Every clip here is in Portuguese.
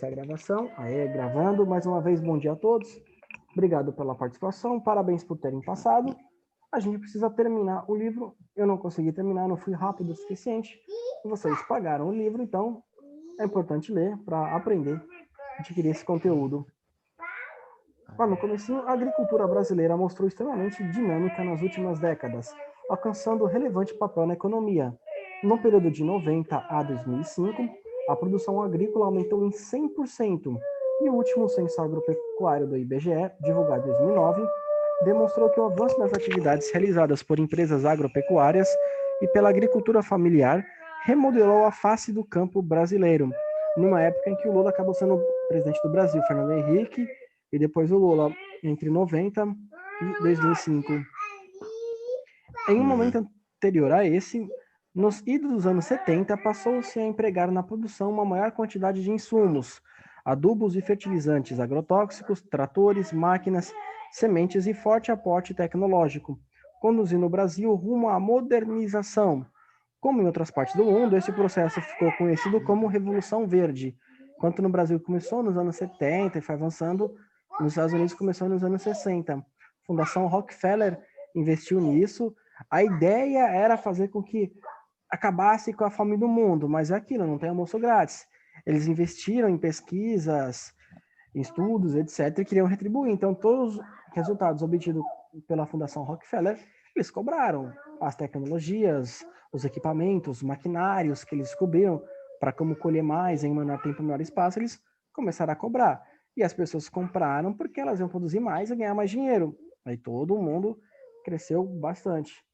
A gravação, gravando, mais uma vez, bom dia a todos, obrigado pela participação, parabéns por terem passado. A gente precisa terminar o livro, eu não consegui terminar, não fui rápido o suficiente, vocês pagaram o livro, então é importante ler para aprender, adquirir esse conteúdo. Lá no comecinho, a agricultura brasileira mostrou extremamente dinâmica nas últimas décadas, alcançando relevante papel na economia. No período de 90 a 2005, a produção agrícola aumentou em 100%, e o último censo agropecuário do IBGE, divulgado em 2009, demonstrou que o avanço das atividades realizadas por empresas agropecuárias e pela agricultura familiar remodelou a face do campo brasileiro, numa época em que o Lula acabou sendo presidente do Brasil, Fernando Henrique, e depois o Lula, entre 90 e 2005. Em um momento anterior a esse, nos idos dos anos 70, passou-se a empregar na produção uma maior quantidade de insumos, adubos e fertilizantes agrotóxicos, tratores, máquinas, sementes e forte aporte tecnológico, conduzindo o Brasil rumo à modernização. Como em outras partes do mundo, esse processo ficou conhecido como Revolução Verde. Enquanto no Brasil começou nos anos 70 e foi avançando, nos Estados Unidos começou nos anos 60. A Fundação Rockefeller investiu nisso. A ideia era fazer com que acabasse com a fome do mundo, mas é aquilo, não tem almoço grátis. Eles investiram em pesquisas, em estudos, etc., e queriam retribuir. Então, todos os resultados obtidos pela Fundação Rockefeller, eles cobraram as tecnologias, os equipamentos, os maquinários que eles descobriram para como colher mais em menor tempo, menor espaço, eles começaram a cobrar. E as pessoas compraram porque elas iam produzir mais e ganhar mais dinheiro. Aí todo mundo cresceu bastante.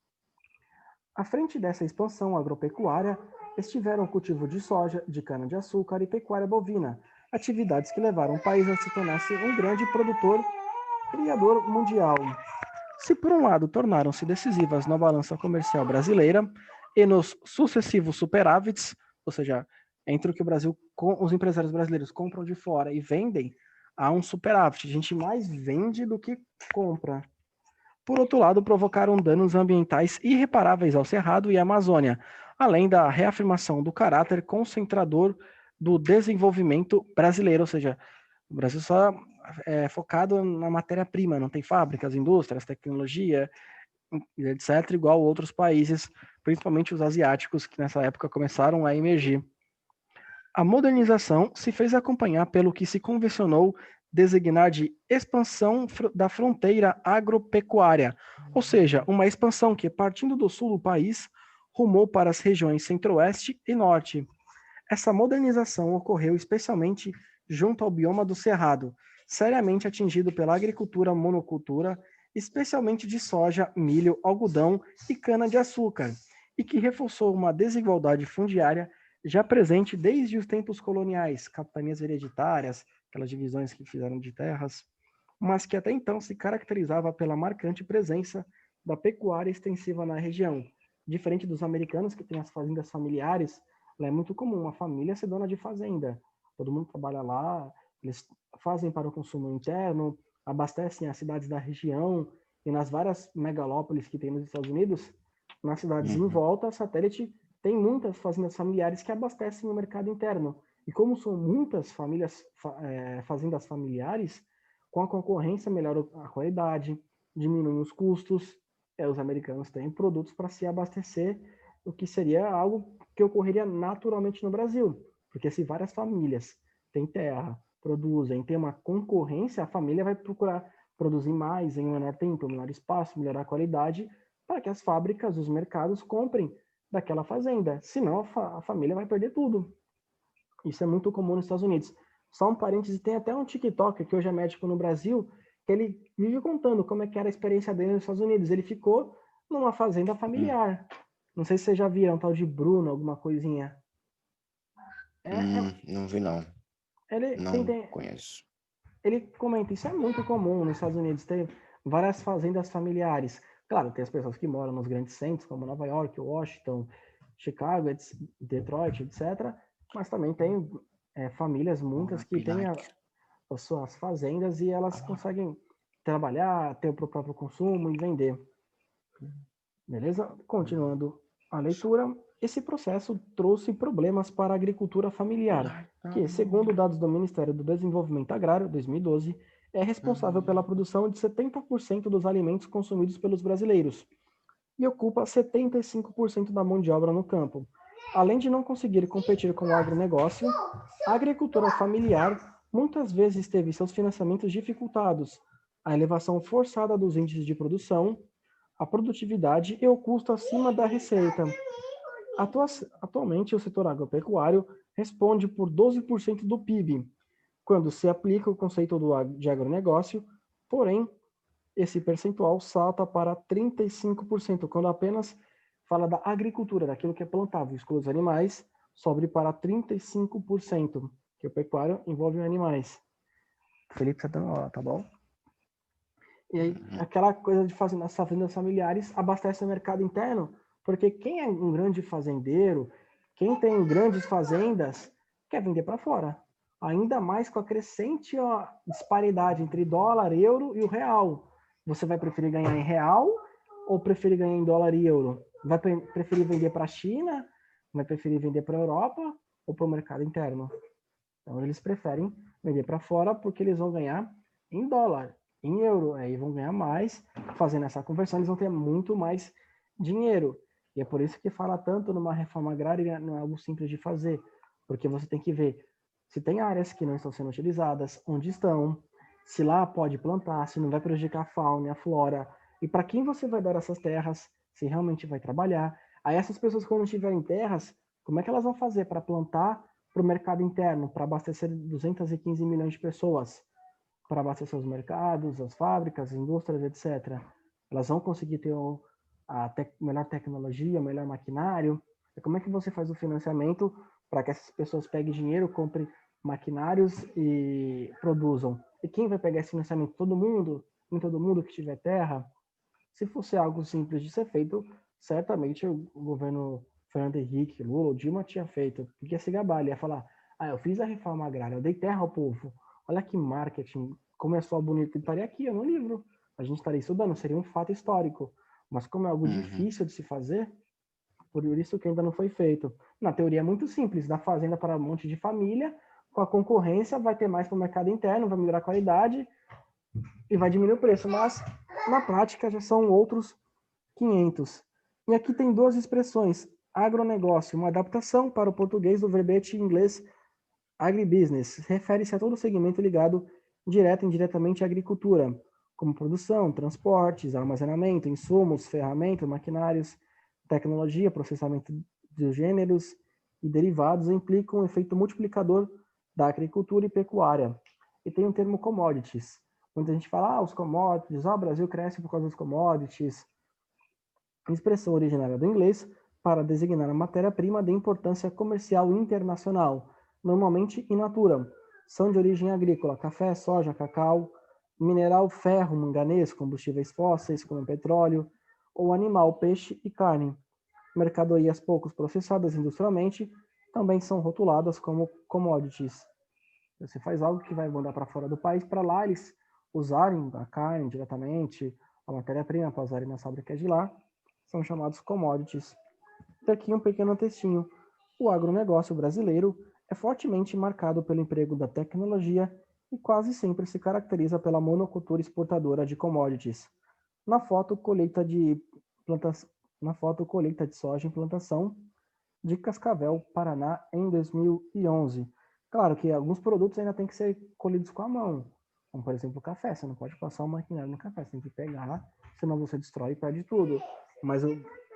À frente dessa expansão agropecuária, estiveram o cultivo de soja, de cana-de-açúcar e pecuária bovina, atividades que levaram o país a se tornar-se um grande produtor, criador mundial. Se por um lado tornaram-se decisivas na balança comercial brasileira e nos sucessivos superávites, ou seja, entre o que o Brasil, os empresários brasileiros compram de fora e vendem, há um superávit. A gente mais vende do que compra. Por outro lado, provocaram danos ambientais irreparáveis ao Cerrado e à Amazônia, além da reafirmação do caráter concentrador do desenvolvimento brasileiro, ou seja, o Brasil só é focado na matéria-prima, não tem fábricas, indústrias, tecnologia, etc., igual outros países, principalmente os asiáticos, que nessa época começaram a emergir. A modernização se fez acompanhar pelo que se convencionou designar de expansão da fronteira agropecuária, ou seja, uma expansão que, partindo do sul do país, rumou para as regiões centro-oeste e norte. Essa modernização ocorreu especialmente junto ao bioma do Cerrado, seriamente atingido pela agricultura monocultura, especialmente de soja, milho, algodão e cana-de-açúcar, e que reforçou uma desigualdade fundiária já presente desde os tempos coloniais, capitanias hereditárias, aquelas divisões que fizeram de terras, mas que até então se caracterizava pela marcante presença da pecuária extensiva na região. Diferente dos americanos, que têm as fazendas familiares, lá é muito comum uma família ser dona de fazenda. Todo mundo trabalha lá, eles fazem para o consumo interno, abastecem as cidades da região, e nas várias megalópolis que tem nos Estados Unidos, nas cidades em volta, satélite tem muitas fazendas familiares que abastecem o mercado interno. E como são muitas fazendas familiares, com a concorrência melhora a qualidade, diminui os custos. Os americanos têm produtos para se abastecer, o que seria algo que ocorreria naturalmente no Brasil. Porque se várias famílias têm terra, produzem, tem uma concorrência, a família vai procurar produzir mais em menor tempo, menor espaço, melhorar a qualidade, para que as fábricas, os mercados comprem daquela fazenda. Senão a família vai perder tudo. Isso é muito comum nos Estados Unidos. Só um parêntese, tem até um TikToker que hoje é médico no Brasil, que ele vive contando como é que era a experiência dele nos Estados Unidos. Ele ficou numa fazenda familiar. Não sei se vocês já viram, um tal de Bruno, alguma coisinha. Não vi, não. Ele Não conheço. Ele comenta, isso é muito comum nos Estados Unidos, ter várias fazendas familiares. Claro, tem as pessoas que moram nos grandes centros, como Nova York, Washington, Chicago, Detroit, etc. Mas também tem famílias, muitas, que têm as suas fazendas e elas conseguem trabalhar, ter o próprio consumo e vender. Beleza? Continuando a leitura. Esse processo trouxe problemas para a agricultura familiar, que, segundo dados do Ministério do Desenvolvimento Agrário, 2012, é responsável pela produção de 70% dos alimentos consumidos pelos brasileiros e ocupa 75% da mão de obra no campo. Além de não conseguir competir com o agronegócio, a agricultura familiar muitas vezes teve seus financiamentos dificultados, a elevação forçada dos índices de produção, a produtividade e o custo acima da receita. Atualmente, o setor agropecuário responde por 12% do PIB, quando se aplica o conceito de agronegócio, porém, esse percentual salta para 35%, quando apenas fala da agricultura, daquilo que é plantável, exclui os animais, sobe para 35%, que o pecuário envolve animais. Felipe, você tá dando aula, tá bom? E aí, aquela coisa de fazer nas fazendas familiares abastece o mercado interno, porque quem é um grande fazendeiro, quem tem grandes fazendas, quer vender para fora. Ainda mais com a crescente disparidade entre dólar, euro e o real. Você vai preferir ganhar em real ou preferir ganhar em dólar e euro? Vai preferir vender para a China? Vai preferir vender para a Europa ou para o mercado interno? Então, eles preferem vender para fora porque eles vão ganhar em dólar, em euro. Aí vão ganhar mais. Fazendo essa conversão, eles vão ter muito mais dinheiro. E é por isso que fala tanto numa reforma agrária, não é algo simples de fazer. Porque você tem que ver se tem áreas que não estão sendo utilizadas, onde estão, se lá pode plantar, se não vai prejudicar a fauna e a flora, e para quem você vai dar essas terras, se realmente vai trabalhar. Aí essas pessoas, quando tiverem terras, como é que elas vão fazer para plantar para o mercado interno, para abastecer 215 milhões de pessoas, para abastecer os mercados, as fábricas, as indústrias, etc. Elas vão conseguir ter melhor tecnologia, melhor maquinário. E como é que você faz o financiamento para que essas pessoas peguem dinheiro, comprem maquinários e produzam? E quem vai pegar esse financiamento? Todo mundo? Nem todo mundo que tiver terra? Se fosse algo simples de ser feito, certamente o governo Fernando Henrique, Lula, o Dilma tinha feito. Porque ia se gabar, ele ia falar, eu fiz a reforma agrária, eu dei terra ao povo. Olha que marketing, como é só bonito. Ele estaria aqui, no livro. A gente estaria estudando, seria um fato histórico. Mas como é algo difícil de se fazer, por isso que ainda não foi feito. Na teoria é muito simples, da fazenda para um monte de família, com a concorrência vai ter mais para o mercado interno, vai melhorar a qualidade e vai diminuir o preço. Mas na prática já são outros 500. E aqui tem duas expressões. Agronegócio, uma adaptação para o português do verbete em inglês agribusiness. Refere-se a todo segmento ligado direta e indiretamente à agricultura, como produção, transportes, armazenamento, insumos, ferramentas, maquinários, tecnologia, processamento de gêneros e derivados implicam um efeito multiplicador da agricultura e pecuária. E tem o termo commodities. Muita gente fala, os commodities, o Brasil cresce por causa dos commodities. Expressão originária do inglês para designar a matéria-prima de importância comercial internacional, normalmente in natura. São de origem agrícola, café, soja, cacau, mineral, ferro, manganês, combustíveis fósseis, como petróleo, ou animal, peixe e carne. Mercadorias poucos processadas industrialmente também são rotuladas como commodities. Você faz algo que vai mandar para fora do país, para lá eles usarem a carne diretamente, a matéria-prima para usarem nas fábricas de lá, são chamados commodities. Daqui um pequeno textinho. O agronegócio brasileiro é fortemente marcado pelo emprego da tecnologia e quase sempre se caracteriza pela monocultura exportadora de commodities. Na foto, colheita de soja em plantação de Cascavel, Paraná, em 2011. Claro que alguns produtos ainda têm que ser colhidos com a mão, como por exemplo o café. Você não pode passar o maquinário no café, você tem que pegar, senão você destrói e perde tudo. Mas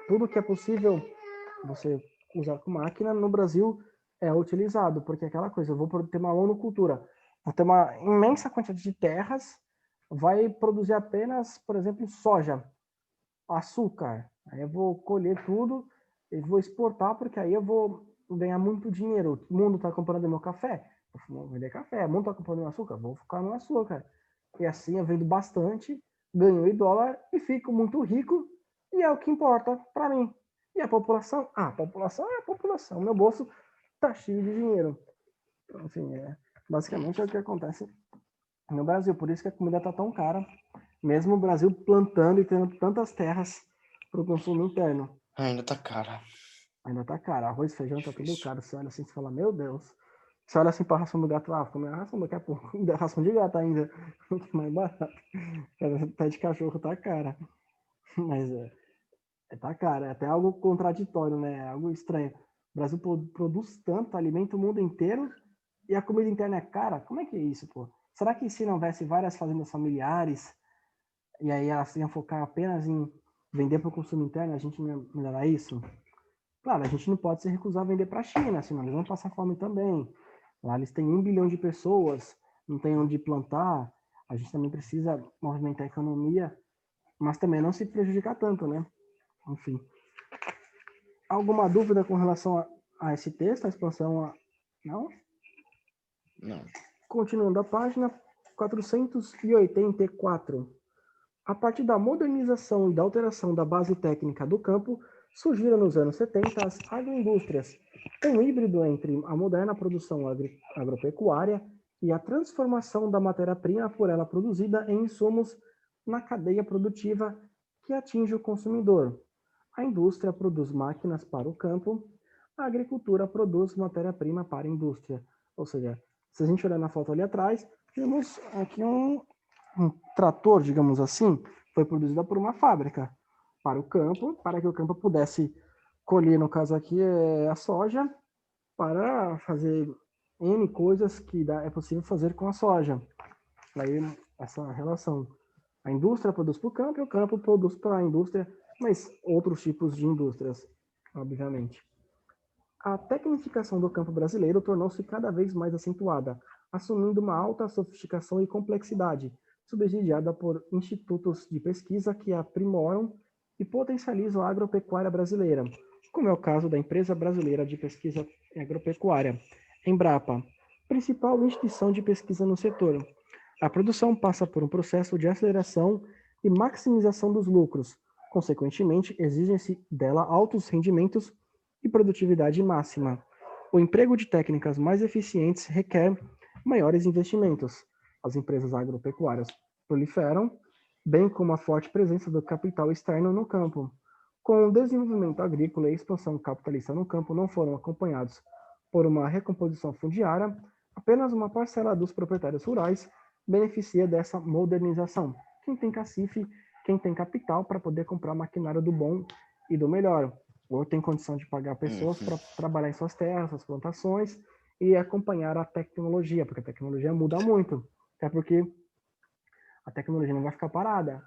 tudo que é possível você usar com máquina no Brasil é utilizado, porque é aquela coisa, eu vou ter uma monocultura, vou ter uma imensa quantidade de terras, vai produzir apenas, por exemplo, soja, açúcar. Aí eu vou colher tudo e vou exportar, porque aí eu vou ganhar muito dinheiro. O mundo está comprando meu café, vou vender café. O mundo está comprando meu açúcar, vou focar no açúcar. E assim eu vendo bastante, ganho em dólar e fico muito rico, e é o que importa para mim. E a população? A população é a população. Meu bolso tá cheio de dinheiro. Então, assim, basicamente é o que acontece no Brasil. Por isso que a comida tá tão cara, mesmo o Brasil plantando e tendo tantas terras para o consumo interno. Ainda tá cara. Ainda tá caro. Arroz, feijão, tá tudo Difícil. caro. Você olha assim e fala, meu Deus. Você olha assim pra ração do gato, comer a ração daqui a pouco. Da ração de gato ainda. Mais barato. Até de cachorro tá cara. Mas tá cara. É até algo contraditório, né? É algo estranho. O Brasil produz tanto, alimenta o mundo inteiro e a comida interna é cara? Como é que é isso, pô? Será que se não houvesse várias fazendas familiares e aí elas iam focar apenas em vender para o consumo interno, a gente não ia melhorar isso? Claro, a gente não pode se recusar a vender para a China, senão eles vão passar fome também. Lá eles têm 1 bilhão de pessoas, não tem onde plantar. A gente também precisa movimentar a economia, mas também não se prejudicar tanto, né? Enfim. Alguma dúvida com relação a esse texto, a expansão? Não? Não. Continuando a página 484. A partir da modernização e da alteração da base técnica do campo, surgiram nos anos 70 as agroindústrias, um híbrido entre a moderna produção agropecuária e a transformação da matéria-prima por ela produzida em insumos na cadeia produtiva que atinge o consumidor. A indústria produz máquinas para o campo, a agricultura produz matéria-prima para a indústria. Ou seja, se a gente olhar na foto ali atrás, temos aqui um trator, digamos assim, foi produzido por uma fábrica para o campo, para que o campo pudesse colher, no caso aqui, a soja, para fazer N coisas que é possível fazer com a soja. Aí, essa relação. A indústria produz para o campo e o campo produz para a indústria, mas outros tipos de indústrias, obviamente. A tecnificação do campo brasileiro tornou-se cada vez mais acentuada, assumindo uma alta sofisticação e complexidade, subsidiada por institutos de pesquisa que aprimoram e potencializam a agropecuária brasileira, como é o caso da Empresa Brasileira de Pesquisa Agropecuária, Embrapa, principal instituição de pesquisa no setor. A produção passa por um processo de aceleração e maximização dos lucros. Consequentemente, exigem-se dela altos rendimentos e produtividade máxima. O emprego de técnicas mais eficientes requer maiores investimentos. As empresas agropecuárias proliferam, bem como a forte presença do capital externo no campo. Com o desenvolvimento agrícola e a expansão capitalista no campo não foram acompanhados por uma recomposição fundiária, apenas uma parcela dos proprietários rurais beneficia dessa modernização. Quem tem cacife, quem tem capital para poder comprar maquinário do bom e do melhor, ou tem condição de pagar pessoas para trabalhar em suas terras, suas plantações e acompanhar a tecnologia, porque a tecnologia muda muito, até porque a tecnologia não vai ficar parada.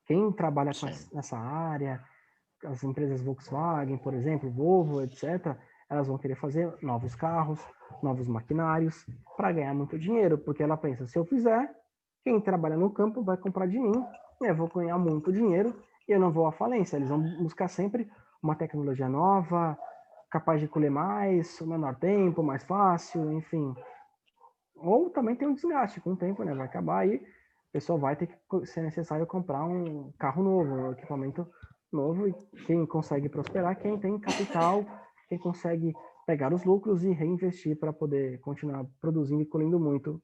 Quem trabalha com essa área, as empresas Volkswagen, por exemplo, Volvo, etc., elas vão querer fazer novos carros, novos maquinários, para ganhar muito dinheiro, porque ela pensa, se eu fizer, quem trabalha no campo vai comprar de mim, e eu vou ganhar muito dinheiro, e eu não vou à falência. Eles vão buscar sempre uma tecnologia nova, capaz de colher mais, menor tempo, mais fácil, enfim. Ou também tem um desgaste com o tempo, né? Vai acabar aí, o pessoal vai ter que ser necessário comprar um carro novo, um equipamento novo, e quem consegue prosperar, quem tem capital, quem consegue pegar os lucros e reinvestir para poder continuar produzindo e colhendo muito.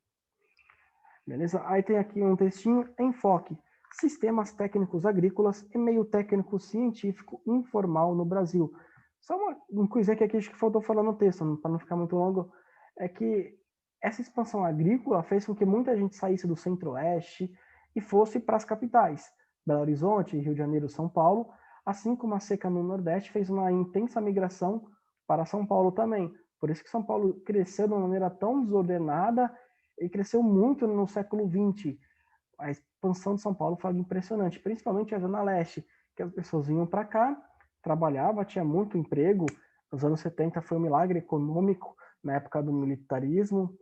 Beleza? Aí tem aqui um textinho, enfoque, sistemas técnicos agrícolas e meio técnico científico informal no Brasil. Só um coisinha que aqui acho que faltou falar no texto, para não ficar muito longo, é que essa expansão agrícola fez com que muita gente saísse do centro-oeste e fosse para as capitais, Belo Horizonte, Rio de Janeiro, São Paulo, assim como a seca no Nordeste fez uma intensa migração para São Paulo também. Por isso que São Paulo cresceu de uma maneira tão desordenada e cresceu muito no século XX. A expansão de São Paulo foi algo impressionante, principalmente a Zona Leste, que as pessoas vinham para cá, trabalhavam, tinha muito emprego. Nos anos 70 foi um milagre econômico, na época do militarismo,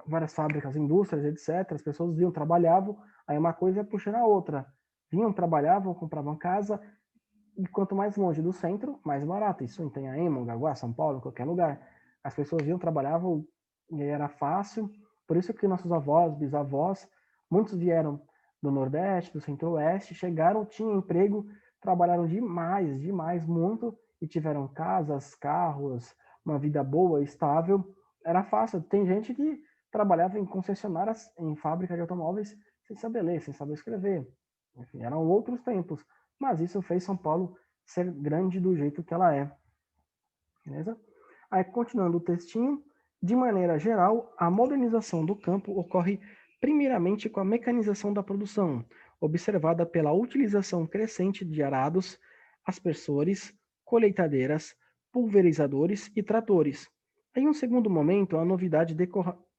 várias fábricas, indústrias, etc. As pessoas vinham, trabalhavam, aí uma coisa ia puxando a outra. Vinham, trabalhavam, compravam casa, e quanto mais longe do centro, mais barato. Isso em Itanhaém, Mongaguá, São Paulo, em qualquer lugar. As pessoas vinham, trabalhavam, e aí era fácil. Por isso que nossos avós, bisavós, muitos vieram do Nordeste, do Centro-Oeste, chegaram, tinham emprego, trabalharam demais, demais, muito, e tiveram casas, carros, uma vida boa, estável. Era fácil. Tem gente que trabalhava em concessionárias, em fábrica de automóveis, sem saber ler, sem saber escrever. Enfim, eram outros tempos. Mas isso fez São Paulo ser grande do jeito que ela é. Beleza? Aí, continuando o textinho, de maneira geral, a modernização do campo ocorre primeiramente com a mecanização da produção, observada pela utilização crescente de arados, aspersores, colheitadeiras, pulverizadores e tratores. Em um segundo momento, a novidade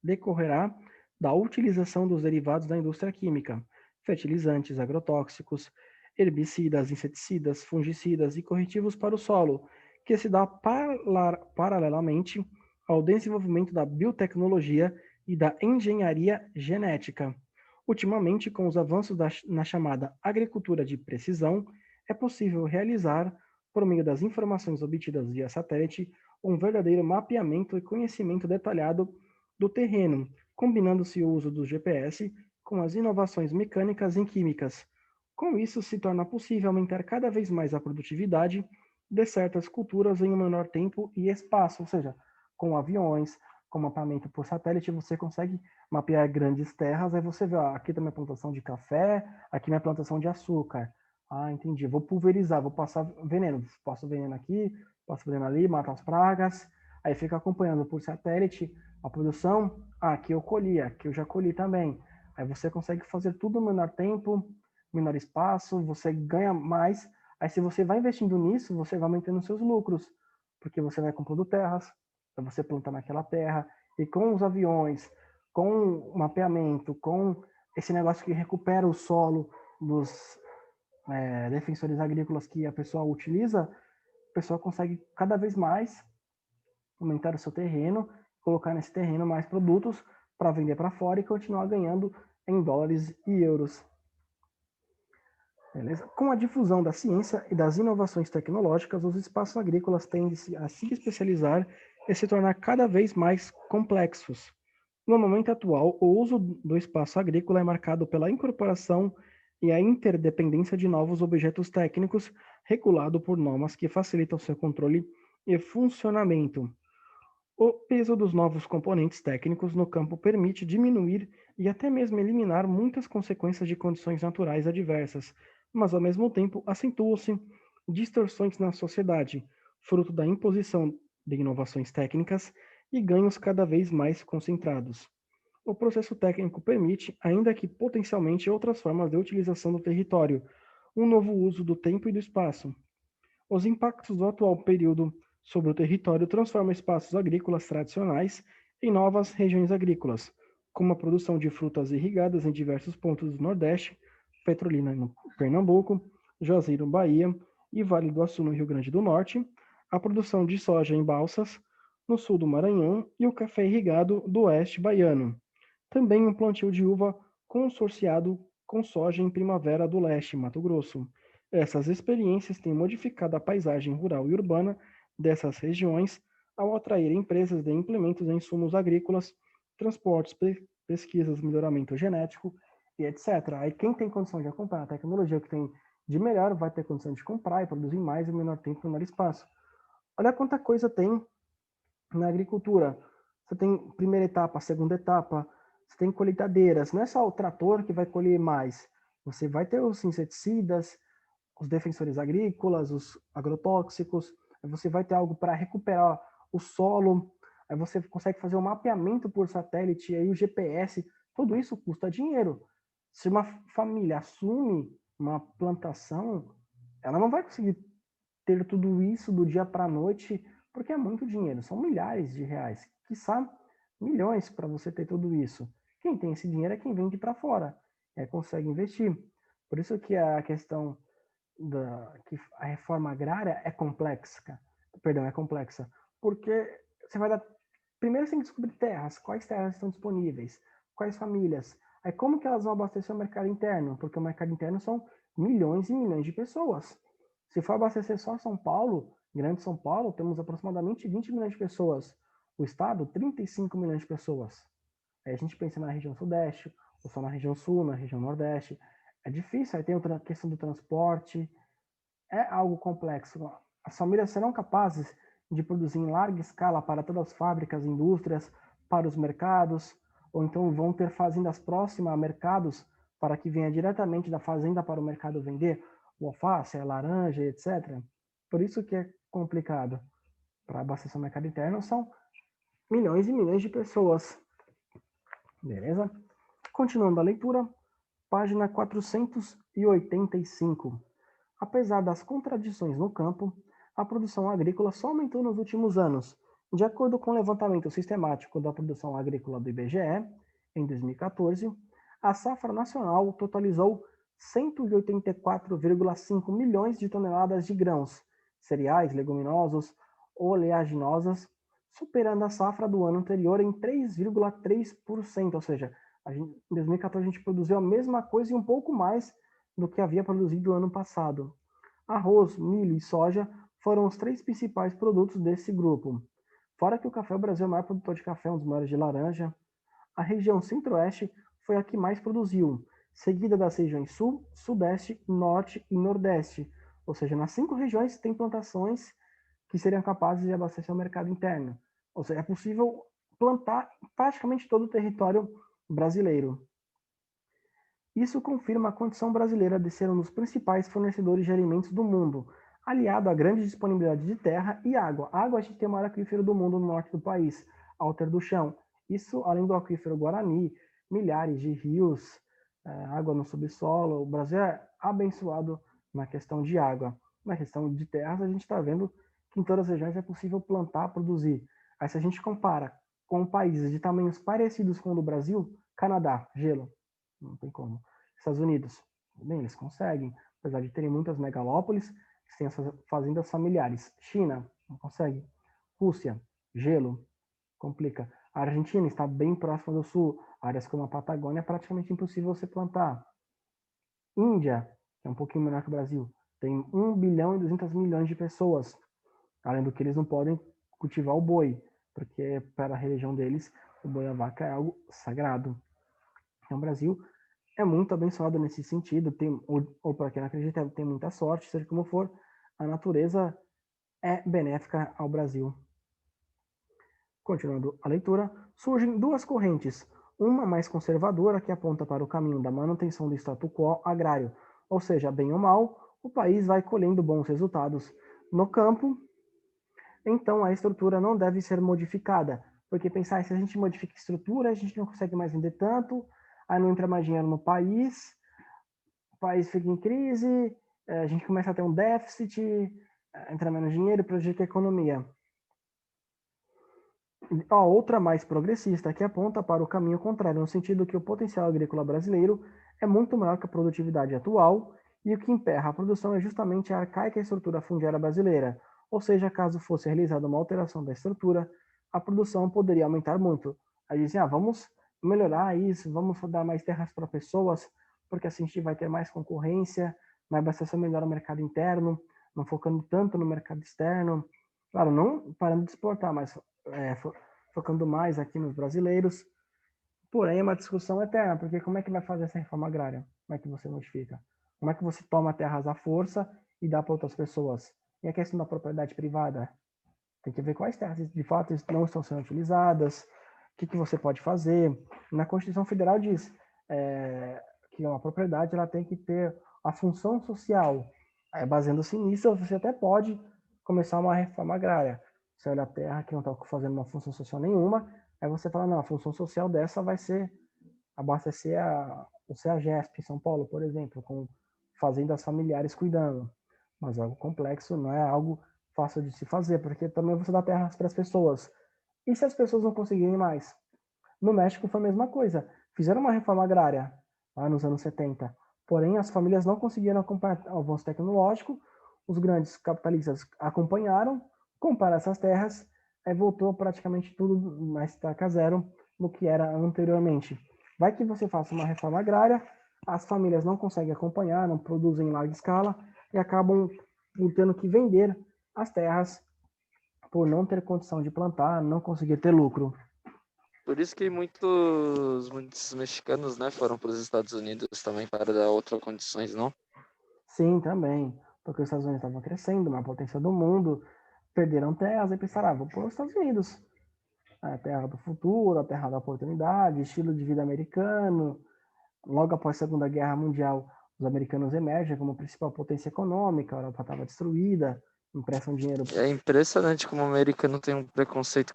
decorrerá da utilização dos derivados da indústria química, fertilizantes, agrotóxicos, herbicidas, inseticidas, fungicidas e corretivos para o solo, que se dá paralelamente ao desenvolvimento da biotecnologia e da engenharia genética. Ultimamente, com os avanços na chamada agricultura de precisão, é possível realizar, por meio das informações obtidas via satélite, um verdadeiro mapeamento e conhecimento detalhado do terreno, combinando-se o uso do GPS com as inovações mecânicas e químicas. Com isso, se torna possível aumentar cada vez mais a produtividade de certas culturas em um menor tempo e espaço, ou seja, com aviões, com mapeamento por satélite, você consegue mapear grandes terras, aí você vê, ó, aqui está minha plantação de café, aqui minha plantação de açúcar. Ah, entendi. Vou pulverizar, vou passar veneno. Passo veneno aqui, passo veneno ali, mato as pragas. Aí fica acompanhando por satélite a produção. Ah, aqui eu colhi, aqui eu já colhi também. Aí você consegue fazer tudo no menor tempo, menor espaço, você ganha mais. Aí se você vai investindo nisso, você vai aumentando seus lucros, porque você vai comprando terras, para você plantar naquela terra, e com os aviões, com o mapeamento, com esse negócio que recupera o solo dos defensores agrícolas que a pessoa utiliza, a pessoa consegue cada vez mais aumentar o seu terreno, colocar nesse terreno mais produtos para vender para fora e continuar ganhando em dólares e euros. Beleza? Com a difusão da ciência e das inovações tecnológicas, os espaços agrícolas tendem a se especializar e se tornar cada vez mais complexos. No momento atual, o uso do espaço agrícola é marcado pela incorporação e a interdependência de novos objetos técnicos, regulado por normas que facilitam seu controle e funcionamento. O peso dos novos componentes técnicos no campo permite diminuir e até mesmo eliminar muitas consequências de condições naturais adversas, mas ao mesmo tempo acentuam-se distorções na sociedade, fruto da imposição de inovações técnicas e ganhos cada vez mais concentrados. O processo técnico permite, ainda que potencialmente, outras formas de utilização do território, um novo uso do tempo e do espaço. Os impactos do atual período sobre o território transformam espaços agrícolas tradicionais em novas regiões agrícolas, como a produção de frutas irrigadas em diversos pontos do Nordeste, Petrolina no Pernambuco, Juazeiro, Bahia e Vale do Açu no Rio Grande do Norte, a produção de soja em balsas no sul do Maranhão e o café irrigado do oeste baiano. Também um plantio de uva consorciado com soja em Primavera do Leste, Mato Grosso. Essas experiências têm modificado a paisagem rural e urbana dessas regiões ao atrair empresas de implementos em insumos agrícolas, transportes, pesquisas, melhoramento genético e etc. Aí quem tem condição de comprar a tecnologia que tem de melhor vai ter condição de comprar e produzir mais em menor tempo e menor espaço. Olha quanta coisa tem na agricultura. Você tem primeira etapa, segunda etapa, você tem colheitadeiras. Não é só o trator que vai colher mais. Você vai ter os inseticidas, os defensores agrícolas, os agrotóxicos. Você vai ter algo para recuperar o solo. Aí você consegue fazer um mapeamento por satélite, aí o GPS. Tudo isso custa dinheiro. Se uma família assume uma plantação, ela não vai conseguir ter tudo isso do dia para a noite, porque é muito dinheiro, são milhares de reais, quiçá milhões para você ter tudo isso. Quem tem esse dinheiro é quem vende para fora, consegue investir. Por isso que a questão que a reforma agrária é complexa, perdão, é complexa, porque você vai dar, primeiro você tem que descobrir terras, quais terras estão disponíveis, quais famílias, aí como que elas vão abastecer o mercado interno, porque o mercado interno são milhões e milhões de pessoas. Se for abastecer só São Paulo, Grande São Paulo, temos aproximadamente 20 milhões de pessoas. O estado, 35 milhões de pessoas. Aí a gente pensa na região sudeste, ou só na região sul, na região nordeste. É difícil, aí tem outra questão do transporte. É algo complexo. As famílias serão capazes de produzir em larga escala para todas as fábricas, indústrias, para os mercados, ou então vão ter fazendas próximas a mercados para que venha diretamente da fazenda para o mercado vender o alface, a laranja, etc. Por isso que é complicado. para abastecer o mercado interno são milhões e milhões de pessoas. Beleza? Continuando a leitura, página 485. Apesar das contradições no campo, a produção agrícola só aumentou nos últimos anos. De acordo com o levantamento sistemático da produção agrícola do IBGE, em 2014, a safra nacional totalizou 184,5 milhões de toneladas de grãos, cereais, leguminosos, oleaginosas, superando a safra do ano anterior em 3,3%, ou seja, em 2014 a gente produziu a mesma coisa e um pouco mais do que havia produzido no ano passado. Arroz, milho e soja foram os 3 principais produtos desse grupo. Fora que o café, o Brasil é o maior produtor de café, um dos maiores de laranja. A região centro-oeste foi a que mais produziu, seguida das regiões sul, sudeste, norte e nordeste. Ou seja, nas 5 regiões tem plantações que seriam capazes de abastecer o mercado interno. Ou seja, é possível plantar praticamente todo o território brasileiro. Isso confirma a condição brasileira de ser um dos principais fornecedores de alimentos do mundo, aliado à grande disponibilidade de terra e água. A água, a gente tem o maior aquífero do mundo no norte do país, Alter do Chão. Isso, além do aquífero Guarani, milhares de rios, água no subsolo. O Brasil é abençoado na questão de água. Na questão de terras, a gente está vendo que em todas as regiões é possível plantar, produzir. Aí, se a gente compara com países de tamanhos parecidos com o do Brasil, Canadá, gelo, não tem como. Estados Unidos, bem, eles conseguem, apesar de terem muitas megalópolis, eles têm essas fazendas familiares. China, não consegue. Rússia, gelo, complica. A Argentina está bem próxima do sul, áreas como a Patagônia é praticamente impossível você plantar. Índia, que é um pouquinho menor que o Brasil, tem 1 bilhão e 200 milhões de pessoas, além do que eles não podem cultivar o boi, porque para a religião deles, o boi e a vaca é algo sagrado. Então, o Brasil é muito abençoado nesse sentido, tem, ou para quem não acredita, tem muita sorte, seja como for, a natureza é benéfica ao Brasil. Continuando a leitura, surgem 2 correntes, uma mais conservadora que aponta para o caminho da manutenção do status quo agrário, ou seja, bem ou mal, o país vai colhendo bons resultados no campo, então a estrutura não deve ser modificada, porque pensar, se a gente modifica a estrutura, a gente não consegue mais vender tanto, aí não entra mais dinheiro no país, o país fica em crise, a gente começa a ter um déficit, entra menos dinheiro, prejudica a economia. A outra mais progressista, que aponta para o caminho contrário, no sentido que o potencial agrícola brasileiro é muito maior que a produtividade atual, e o que emperra a produção é justamente a arcaica estrutura fundiária brasileira, ou seja, caso fosse realizada uma alteração da estrutura, a produção poderia aumentar muito. Aí dizem, vamos melhorar isso, vamos dar mais terras para pessoas, porque assim a gente vai ter mais concorrência, vai abastecer melhor o mercado interno, não focando tanto no mercado externo. Claro, não parando de exportar, mas focando mais aqui nos brasileiros. Porém, é uma discussão eterna, porque como é que vai fazer essa reforma agrária? Como é que você modifica? Como é que você toma terras à força e dá para outras pessoas? E a questão da propriedade privada? Tem que ver quais terras de fato não estão sendo utilizadas, o que você pode fazer. Na Constituição Federal diz que uma propriedade ela tem que ter a função social. Baseando-se nisso, você até pode começar uma reforma agrária. Você olha a terra que não está fazendo uma função social nenhuma, aí você fala, não, a função social dessa vai ser abastecer o CEAGESP em São Paulo, por exemplo, com fazendas familiares cuidando. Mas algo complexo, não é algo fácil de se fazer, porque também você dá terras para as pessoas. E se as pessoas não conseguirem mais? No México foi a mesma coisa. Fizeram uma reforma agrária lá nos anos 70, porém as famílias não conseguiram acompanhar o avanço tecnológico, os grandes capitalistas acompanharam, compraram essas terras, aí voltou praticamente tudo na estaca zero no que era anteriormente. Vai que você faça uma reforma agrária, as famílias não conseguem acompanhar, não produzem em larga escala e acabam tendo que vender as terras por não ter condição de plantar, não conseguir ter lucro. Por isso que muitos mexicanos, né, foram para os Estados Unidos também para dar outras condições, não? Sim, também. Porque os Estados Unidos estavam crescendo, uma potência do mundo, perderam terras e pensaram, vou para os Estados Unidos. A terra do futuro, a terra da oportunidade, estilo de vida americano. Logo após a Segunda Guerra Mundial, os americanos emergem como principal potência econômica, a Europa estava destruída, Emprestam dinheiro. É impressionante como o americano tem um preconceito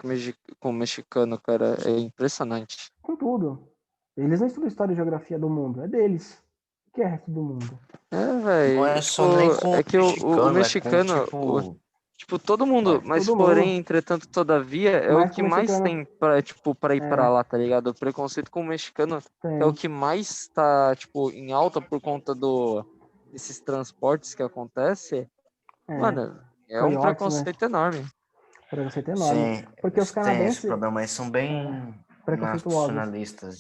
com o mexicano, cara. É impressionante. Com tudo. Eles não estudam história e geografia do mundo, é deles. O que é resto do mundo? É, Não velho. é Tipo, só nem com é o que o mexicano, é com, mexicano, tipo... tipo, todo mundo, Vai. mas Todo porém, mundo. entretanto, todavia, é o Mais que que o mais mexicano. tem pra, tipo, pra ir pra É, lá, tá ligado? O preconceito com o mexicano é o tem. que mais tá, tipo, em alta por conta desses transportes que acontece. É. Mano, é um Coiotes, né? preconceito enorme. Preconceito enorme. Sim, Porque os tem esse canadenses. problema. Eles são É, bem preconceituosos. nacionalistas.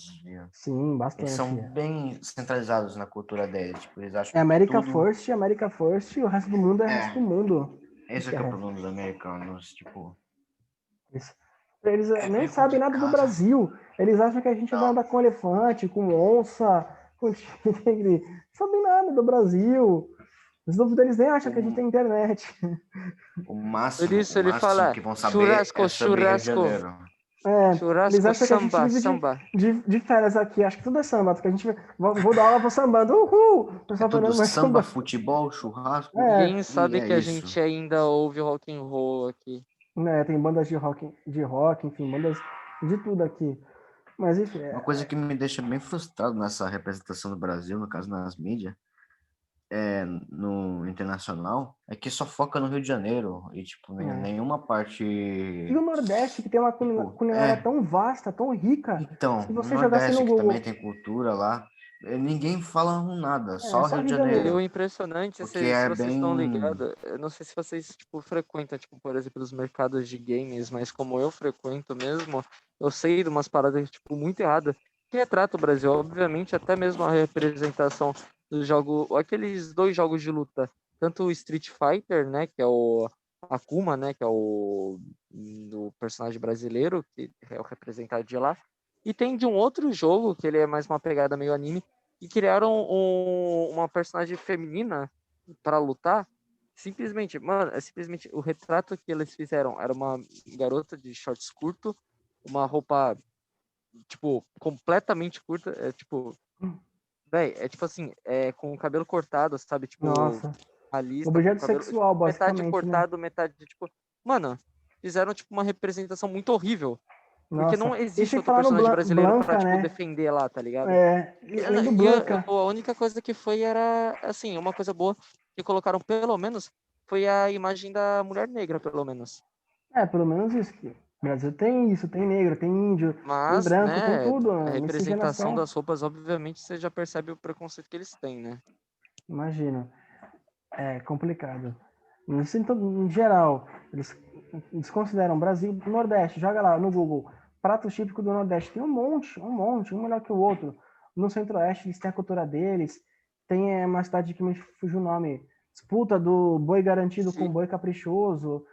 Sim, Eles bastante. são bem centralizados na cultura deles. Tipo, eles É acham que America tudo... First, America First, e o resto do mundo é o resto do É, mundo. O esse é que é que é o resto? problema dos americanos. Tipo, Eles é nem bem sabem nada do complicado. Brasil. Eles acham que a gente vai Não, andar com elefante, com onça, com tigre. Não sabem nada do Brasil. Os novos deles nem acham que a gente o, tem internet. Por o isso ele máximo fala que vão saber é churrasco, sobre Rio de churrasco, Janeiro. É, eles churrasco, acham que a gente samba, vive samba. de férias aqui. Acho que tudo é samba. Que a gente vou dar aula, vou sambando. Uhul! O É pessoal tá tudo olhando mais samba, samba. futebol, churrasco Ninguém e sabe é que a isso. gente ainda ouve rock and roll aqui. Né, tem bandas de rock, enfim, bandas de tudo aqui. Mas enfim, Uma coisa que me deixa bem frustrado nessa representação do Brasil, no caso nas mídias, no internacional, é que só foca no Rio de Janeiro e, tipo, é. nenhuma E parte, o Nordeste, que tem uma tipo, culinária tão vasta, tão rica, então, se no você jogasse Nordeste, no que também Google, tem cultura lá, ninguém fala nada, é só só Rio de Rio de E o Janeiro. Janeiro, impressionante, porque se é vocês estão bem... ligados, eu não sei se vocês, tipo, frequentam, tipo, por exemplo, os mercados de games, mas como eu frequento mesmo, eu sei de umas paradas, tipo, muito erradas, que retrata o Brasil, obviamente, até mesmo a representação do jogo, aqueles dois jogos de luta, tanto o Street Fighter, né, que é o Akuma, né, que é o do personagem brasileiro, que é o representado de lá, e tem de um outro jogo, que ele é mais uma pegada meio anime, e criaram uma personagem feminina para lutar. Simplesmente, mano, é simplesmente o retrato que eles fizeram era uma garota de shorts curto, uma roupa, tipo, completamente curta, é tipo, véi, é tipo assim, é com o cabelo cortado, sabe? Tipo, Nossa, a lista com o objeto cabelo, tipo, sexual, metade basicamente, né? cortado, metade, tipo, mano, fizeram, tipo, uma representação muito horrível. Porque Nossa, não e existe sem outro falar no personagem brasileiro pra, Blanca, tipo, né? defender lá, tá ligado? É, além do Blanca, A única coisa que foi era, assim, uma coisa boa que colocaram, pelo menos, foi a imagem da mulher negra, pelo menos. pelo menos isso. Que o Brasil tem isso, tem negro, tem índio, tem Mas, branco, tem né, tudo. a representação Miscigenação, das roupas, obviamente, você já percebe o preconceito que eles têm, né? imagina. É complicado. Isso em geral, eles consideram Brasil, Nordeste, joga lá no Google, pratos típicos do Nordeste, tem um melhor que o outro. No Centro-Oeste eles têm a cultura deles, tem uma cidade que me fugiu o nome, disputa do boi garantido com Se, boi caprichoso,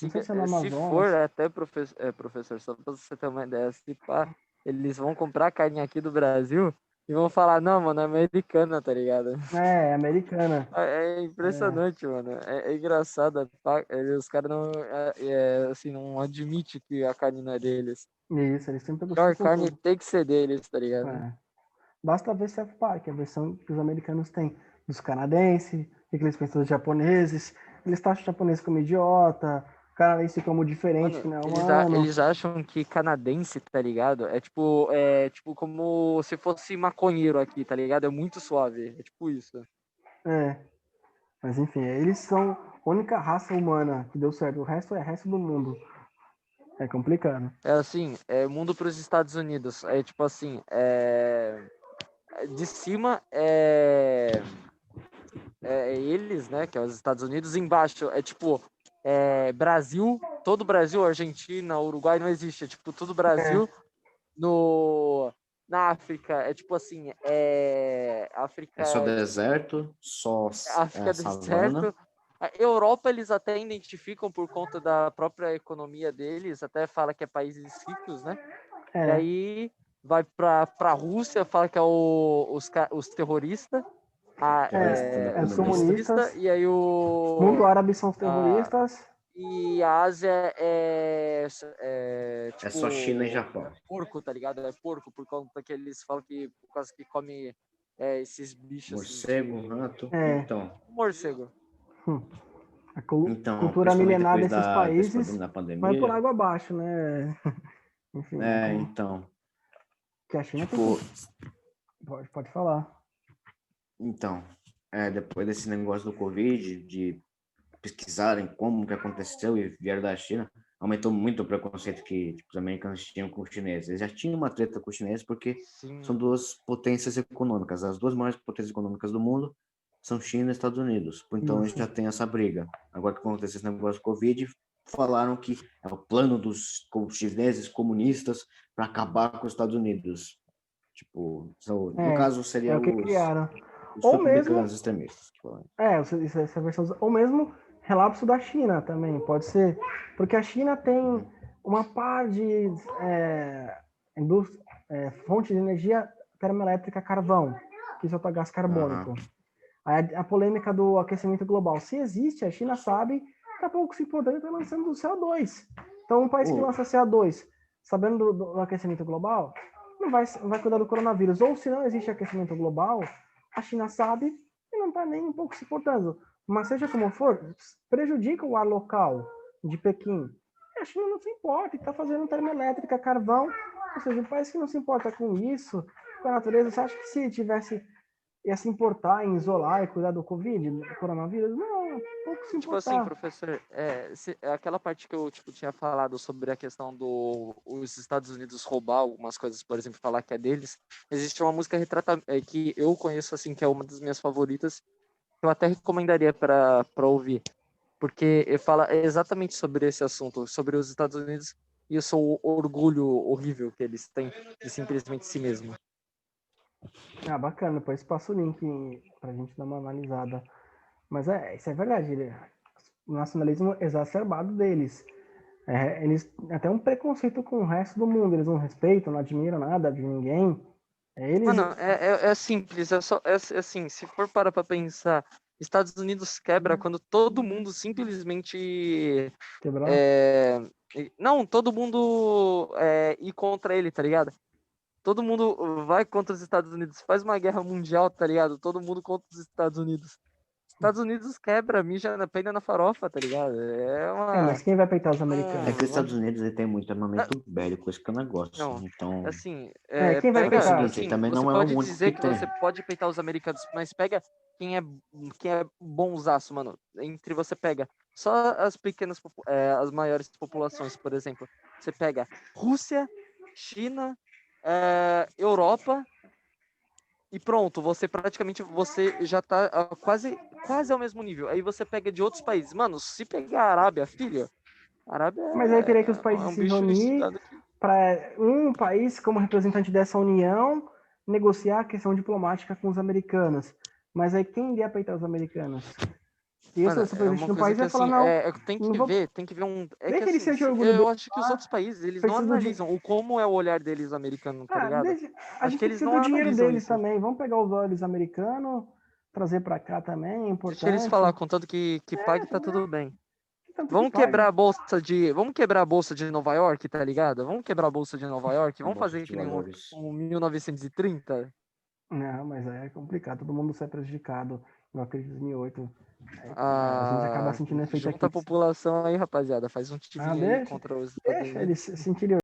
não sei se é no se for Amazonas. até, professor, só pra você ter uma ideia, se pá, eles vão comprar carne aqui do Brasil e vão falar, não, mano, é americana, tá ligado? É americana. É É, impressionante, mano. É engraçado. Os caras não, assim, não admitem que a carne não é deles. isso, eles têm A melhor preconceito com carne tudo. tem que ser deles, tá ligado? É. Basta ver South Park, a versão que os americanos têm dos canadenses, o que eles pensam dos japoneses. Eles taxam o japonês como idiota, o canadense como diferente, que Mano, não é humano. eles acham que canadense, tá ligado? É tipo como se fosse maconheiro aqui, tá ligado? É muito suave. É tipo isso. É, mas enfim, eles são a única raça humana que deu certo. O resto é o resto do mundo. É complicado. É assim, é mundo pros Estados Unidos. É tipo assim, de cima é eles, né, que é os Estados Unidos, embaixo é tipo Brasil, todo Brasil, Argentina, Uruguai não existe, é tipo tudo É, Brasil. No Na África é tipo assim, É só África, deserto, só África savana. deserto. A Europa eles até identificam por conta da própria economia deles, até fala que é países ricos, né? E é, aí vai para a Rússia, fala que é os terroristas, é, é os os comunista. comunistas, comunistas. e aí Mundo árabe são os a, terroristas. e a Ásia É só China e tipo Japão. porco, tá ligado? É porco, por conta que eles falam que por causa que come esses bichos assim, Morcego, tipo rato. É, Então, morcego. hum, A Então, cultura principalmente milenar depois desses da países vai por pandemia. água abaixo, né? Enfim, Então, que a China tem tipo, pode falar. então, depois desse negócio do Covid, de pesquisarem como que aconteceu e vieram da China, aumentou muito o preconceito que tipo, os americanos tinham com os chineses. Eles já tinham uma treta com os chineses porque são Sim, duas potências econômicas. As duas maiores potências econômicas do mundo são China e Estados Unidos. Então, a gente Isso. já tem essa briga. Agora que aconteceu esse negócio do Covid, falaram que é o plano dos chineses comunistas para acabar com os Estados Unidos. Tipo, no caso, É seria o que criaram. os Ou mesmo, republicanos extremistas. Tipo, essa versão, ou mesmo relapso da China também, pode ser. Porque a China tem uma par de fonte de energia termoelétrica carvão, que solta gás aham. carbônico. Aí a polêmica do aquecimento global. Se existe, a China sabe, tá pouco se importando, está lançando o CO2. Então, um país que Ô, lança CO2, sabendo do aquecimento global, não vai cuidar do coronavírus. Ou se não existe aquecimento global, a China sabe e não está nem um pouco se importando. Mas seja como for, prejudica o ar local de Pequim. E a China não se importa e está fazendo termoelétrica, carvão. Ou seja, um país que não se importa com isso, com a natureza, você acha que se tivesse ia se importar em isolar e cuidar do Covid, do coronavírus? Não, pouco se tipo assim, importar. professor, aquela parte que eu tipo, tinha falado sobre a questão os Estados Unidos roubar algumas coisas, por exemplo, falar que é deles, existe uma música que eu conheço, assim, que é uma das minhas favoritas, que eu até recomendaria para ouvir, porque ele fala exatamente sobre esse assunto, sobre os Estados Unidos e o seu orgulho horrível que eles têm de simplesmente si mesmo. Ah, bacana, depois passa o link pra gente dar uma analisada. Mas isso é verdade, o nacionalismo exacerbado deles. Eles têm até um preconceito com o resto do mundo, eles não respeitam, não admiram nada de ninguém. Eles Mano, é simples, assim, se for parar pra pensar, Estados Unidos quebra quando todo mundo simplesmente quebrar. é, não, todo mundo ir contra ele, tá ligado? Todo mundo vai contra os Estados Unidos, faz uma guerra mundial, tá ligado? Todo mundo contra os Estados Unidos. Estados Unidos quebra, mija na pena na farofa, tá ligado? É Mas uma. quem vai peitar os é que os americanos? Estados Unidos ele tem muito Ah, armamento bélico, isso que é um negócio. não, Então, assim, Quem vai só que é o pega, peitar? seguinte, ele assim, também você não é o pode único dizer que que tem. você pode peitar os americanos, mas pega quem é bonzaço, mano. Entre você pega só as maiores populações, por exemplo. Você pega Rússia, China, Europa e pronto, você já tá quase ao mesmo nível. Aí você pega de outros países. Mano, se pegar a Arábia, filho, a Arábia Mas aí teria que os é países um se bicho reunir estudado aqui. para um país, como representante dessa união, negociar a questão diplomática com os americanos. Mas aí quem iria peitar os americanos? Eu, se Mano, eu sou é presidente uma do coisa país, que ia falar, assim, não, tem não que vou. ver, um. É Nem que que eles assim, sejam orgulho deles eu acho que os lá, outros países, eles não preciso de. analisam o como é o olhar deles americano, tá ligado? A Acho gente que eles precisa não do dinheiro analisam deles isso. também. Vamos pegar os dólares americanos, trazer para cá também, é Deixa eles importante. falar, contanto que pague, tá tudo bem. Tanto que pague. Vamos quebrar a bolsa de Nova York, tá ligado? Vamos quebrar a bolsa de Nova York, A vamos bolsa fazer de que nem valores. um 1930. Não, mas é complicado, todo mundo sai prejudicado. Na crise de 2008, a gente acaba Ah, sentindo efeito junta aqui. a população aí, rapaziada, faz um Ah, timinho aí deixa, contra os Estados deixa eles Unidos. sentirem